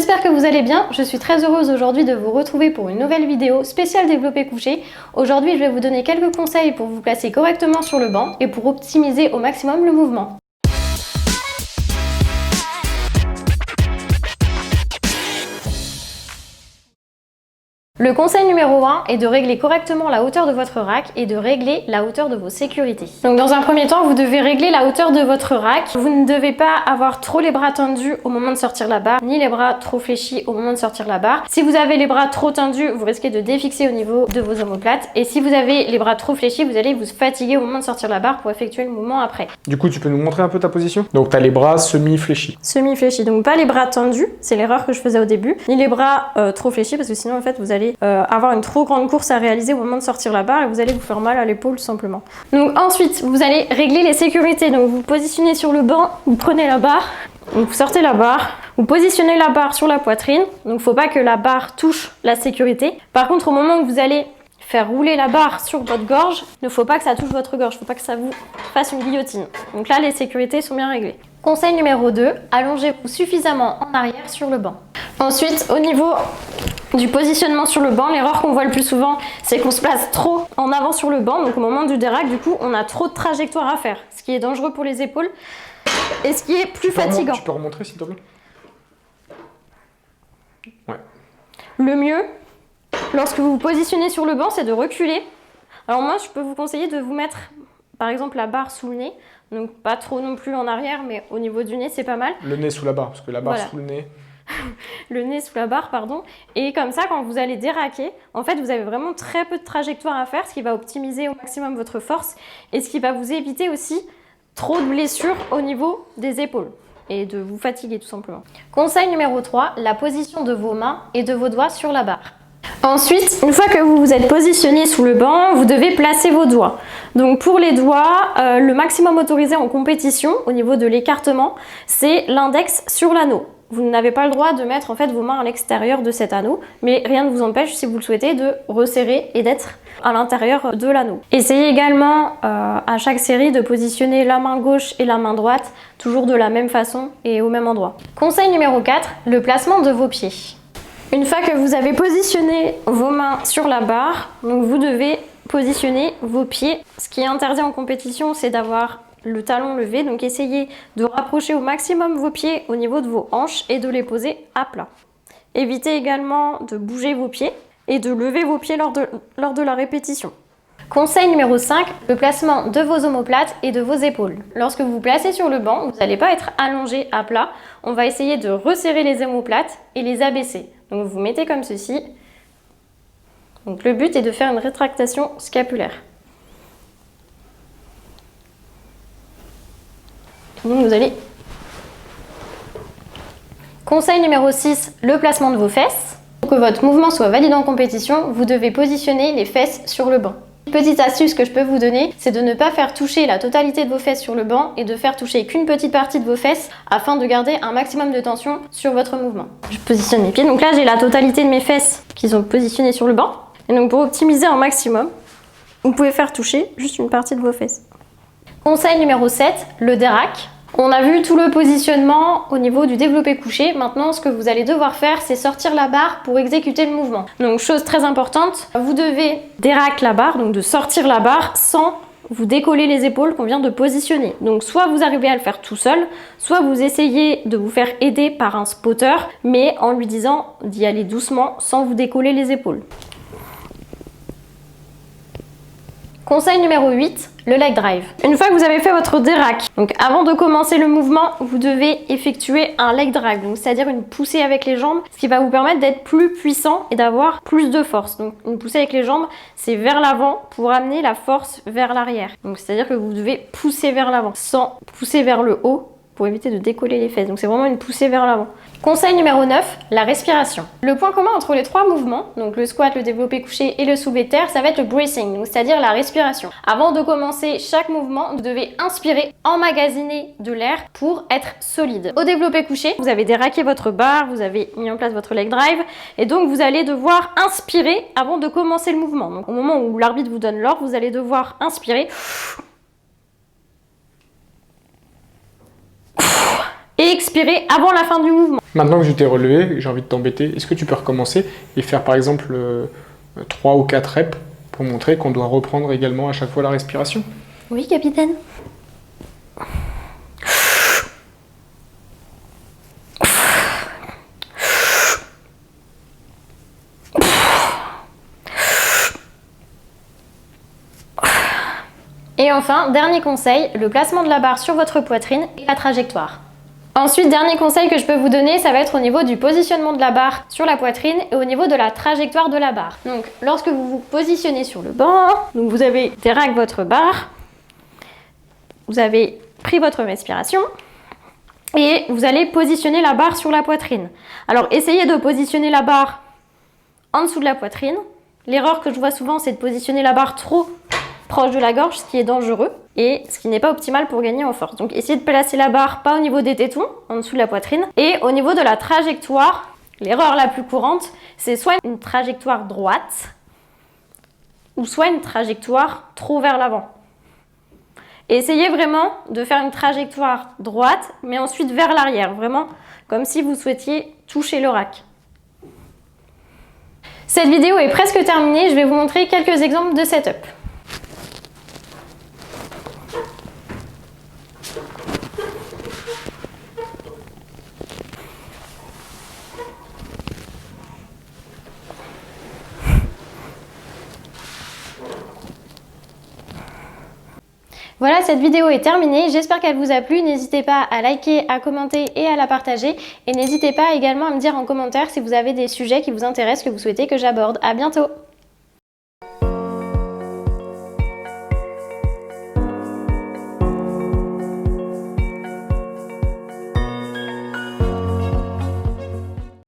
j'espère que vous allez bien. Je suis très heureuse aujourd'hui de vous retrouver pour une nouvelle vidéo spéciale développé couché. Aujourd'hui, je vais vous donner quelques conseils pour vous placer correctement sur le banc et pour optimiser au maximum le mouvement. Le conseil numéro 1 est de régler correctement la hauteur de votre rack et de régler la hauteur de vos sécurités. Donc dans un premier temps, vous devez régler la hauteur de votre rack. Vous ne devez pas avoir trop les bras tendus au moment de sortir la barre, ni les bras trop fléchis au moment de sortir la barre. Si vous avez les bras trop tendus, vous risquez de défixer au niveau de vos omoplates. Et si vous avez les bras trop fléchis, vous allez vous fatiguer au moment de sortir la barre pour effectuer le mouvement après. Du coup, tu peux nous montrer un peu ta position? Donc tu as les bras semi-fléchis. Semi-fléchis, donc pas les bras tendus, c'est l'erreur que je faisais au début, ni les bras trop fléchis parce que sinon en fait vous allez avoir une trop grande course à réaliser au moment de sortir la barre et vous allez vous faire mal à l'épaule simplement. Donc ensuite, vous allez régler les sécurités. Donc vous positionnez sur le banc, vous prenez la barre, donc vous sortez la barre, vous positionnez la barre sur la poitrine. Donc faut pas que la barre touche la sécurité. Par contre, au moment où vous allez faire rouler la barre sur votre gorge, il ne faut pas que ça touche votre gorge, il ne faut pas que ça vous fasse une guillotine. Donc là, les sécurités sont bien réglées. Conseil numéro 2, allongez-vous suffisamment en arrière sur le banc. Ensuite, au niveau du positionnement sur le banc, l'erreur qu'on voit le plus souvent, c'est qu'on se place trop en avant sur le banc. Donc au moment du dérac, du coup, on a trop de trajectoire à faire, ce qui est dangereux pour les épaules et ce qui est plus fatigant. Tu peux remontrer s'il te plaît? Ouais. Le mieux, lorsque vous vous positionnez sur le banc, c'est de reculer. Alors moi, je peux vous conseiller de vous mettre, par exemple, la barre sous le nez. Donc pas trop non plus en arrière, mais au niveau du nez, c'est pas mal. Le nez sous la barre, parce que la barre voilà. Sous le nez... Le nez sous la barre, pardon. Et comme ça, quand vous allez déraquer, en fait, vous avez vraiment très peu de trajectoire à faire, ce qui va optimiser au maximum votre force et ce qui va vous éviter aussi trop de blessures au niveau des épaules et de vous fatiguer tout simplement. Conseil numéro 3, la position de vos mains et de vos doigts sur la barre. Ensuite, une fois que vous vous êtes positionné sous le banc, vous devez placer vos doigts. Donc pour les doigts, le maximum autorisé en compétition au niveau de l'écartement, c'est l'index sur l'anneau. Vous n'avez pas le droit de mettre en fait vos mains à l'extérieur de cet anneau, mais rien ne vous empêche, si vous le souhaitez, de resserrer et d'être à l'intérieur de l'anneau. Essayez également à chaque série de positionner la main gauche et la main droite, toujours de la même façon et au même endroit. Conseil numéro 4, le placement de vos pieds. Une fois que vous avez positionné vos mains sur la barre, donc vous devez positionner vos pieds. Ce qui est interdit en compétition, c'est d'avoir le talon levé, donc essayez de rapprocher au maximum vos pieds au niveau de vos hanches et de les poser à plat. Évitez également de bouger vos pieds et de lever vos pieds lors de la répétition. Conseil numéro 5, le placement de vos omoplates et de vos épaules. Lorsque vous vous placez sur le banc, vous n'allez pas être allongé à plat, on va essayer de resserrer les omoplates et les abaisser. Donc vous mettez comme ceci. Donc le but est de faire une rétractation scapulaire. Donc vous allez... Conseil numéro 6, le placement de vos fesses. Pour que votre mouvement soit valide en compétition, vous devez positionner les fesses sur le banc. Une petite astuce que je peux vous donner, c'est de ne pas faire toucher la totalité de vos fesses sur le banc et de faire toucher qu'une petite partie de vos fesses afin de garder un maximum de tension sur votre mouvement. Je positionne mes pieds, donc là j'ai la totalité de mes fesses qui sont positionnées sur le banc. Et donc pour optimiser un maximum, vous pouvez faire toucher juste une partie de vos fesses. Conseil numéro 7, le dérac. On a vu tout le positionnement au niveau du développé couché. Maintenant, ce que vous allez devoir faire, c'est sortir la barre pour exécuter le mouvement. Donc, chose très importante, vous devez déraquer la barre, donc de sortir la barre sans vous décoller les épaules qu'on vient de positionner. Donc, soit vous arrivez à le faire tout seul, soit vous essayez de vous faire aider par un spotter, mais en lui disant d'y aller doucement sans vous décoller les épaules. Conseil numéro 8, le leg drive. Une fois que vous avez fait votre dérac, donc avant de commencer le mouvement, vous devez effectuer un leg drive, donc c'est-à-dire une poussée avec les jambes, ce qui va vous permettre d'être plus puissant et d'avoir plus de force. Donc une poussée avec les jambes, c'est vers l'avant pour amener la force vers l'arrière. Donc c'est-à-dire que vous devez pousser vers l'avant, sans pousser vers le haut pour éviter de décoller les fesses. Donc c'est vraiment une poussée vers l'avant. Conseil numéro 9, la respiration. Le point commun entre les trois mouvements, donc le squat, le développé couché et le soulevé de terre, ça va être le breathing, donc c'est-à-dire la respiration. Avant de commencer chaque mouvement, vous devez inspirer, emmagasiner de l'air pour être solide. Au développé couché, vous avez déraqué votre barre, vous avez mis en place votre leg drive et donc vous allez devoir inspirer avant de commencer le mouvement. Donc au moment où l'arbitre vous donne l'ordre, vous allez devoir inspirer et expirer expirer avant la fin du mouvement. Maintenant que je t'ai relevé, j'ai envie de t'embêter, est-ce que tu peux recommencer et faire par exemple 3 ou 4 reps pour montrer qu'on doit reprendre également à chaque fois la respiration? Oui, capitaine. Et enfin, dernier conseil, le placement de la barre sur votre poitrine et la trajectoire. Ensuite, dernier conseil que je peux vous donner, ça va être au niveau du positionnement de la barre sur la poitrine et au niveau de la trajectoire de la barre. Donc, lorsque vous vous positionnez sur le banc, donc vous avez déraqué votre barre, vous avez pris votre respiration et vous allez positionner la barre sur la poitrine. Alors, essayez de positionner la barre en dessous de la poitrine. L'erreur que je vois souvent, c'est de positionner la barre trop proche de la gorge, ce qui est dangereux et ce qui n'est pas optimal pour gagner en force. Donc essayez de placer la barre pas au niveau des tétons, en dessous de la poitrine, et au niveau de la trajectoire, l'erreur la plus courante, c'est soit une trajectoire droite, ou soit une trajectoire trop vers l'avant. Et essayez vraiment de faire une trajectoire droite, mais ensuite vers l'arrière, vraiment comme si vous souhaitiez toucher le rack. Cette vidéo est presque terminée, je vais vous montrer quelques exemples de setup. Voilà, cette vidéo est terminée, j'espère qu'elle vous a plu, n'hésitez pas à liker, à commenter et à la partager, et n'hésitez pas également à me dire en commentaire si vous avez des sujets qui vous intéressent, que vous souhaitez que j'aborde. À bientôt!